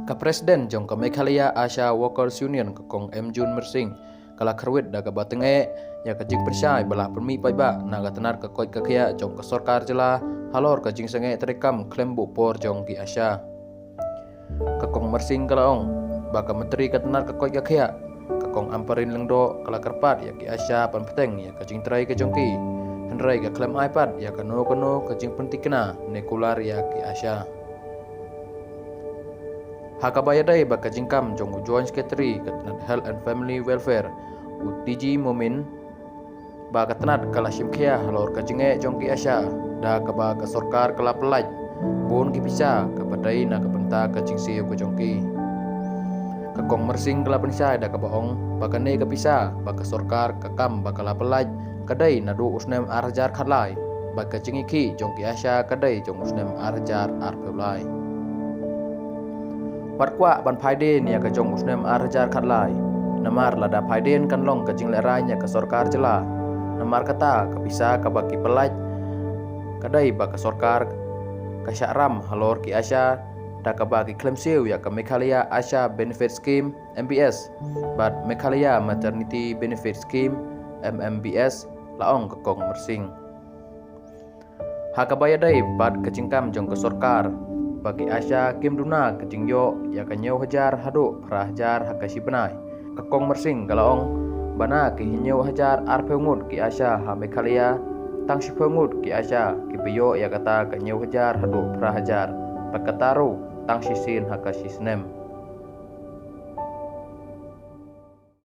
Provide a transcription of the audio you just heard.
Ka Presiden jong ka Meghalaya Asha Workers Union ka kong Jun Mersing kala kerwit da ka bateng ya ka jing persai bala permi pai ba na ka tenar ka koi ka kya jong ka sorkar jela halor ka jing sange terekam klem bu por jong ki Asha ka kong Mersing kala ong ba ka menteri ka tenar ka koi ka kya ka kong amparin lengdo kala kerpat ya ki Asha pan peteng ya ka jing trai ka jong ki henrai ka klem iPad ya ka no ka jing pentikna nekular ya ki Asha Hakabayadai baka jingkam jong Joint Secretary Ketenat Health and Family Welfare UTG Momin baka tenat kala simkhia halor ka jinge jong ki Asha da ka ba ka sorkar kala pelaj bon ki pisa ka padai na ka penta ka jingsi ko jong ki ka kong Mersing kala pensai da ka baong baka ne ka pisa baka sorkar ka kam baka la pelaj kadai na du usnem arjar khalai baka jingi ki jong ki Asha kadai jong usnem arjar arpelai Watkwa ban Paiden ya ka jong usnem arjar khatlai namar lada Paiden kan long ka jing lerai nya ka sorkar jela namar kata ka bisa ka baki pelaj kadai ba ka sorkar ka syakram halor ki Asha da ka baki klaim siu ya ka Meghalaya Asha Benefit Scheme MBS bat Meghalaya Maternity Benefit Scheme MMBS laong ka kong Mersing hakabayadai bat ka jingkam jong ka sorkar bagi Asha Kim Duna kejing yo ya kanyo hajar hadu prahajar hakasi benai kakong Mersing kalaong bana ki hinyo hajar arpeungut ki Asha ha Meghalaya tang sipeungut ki Asha ki beyo ya kata kanyo hajar hadu prahajar pakataru tang sisin hakasi senem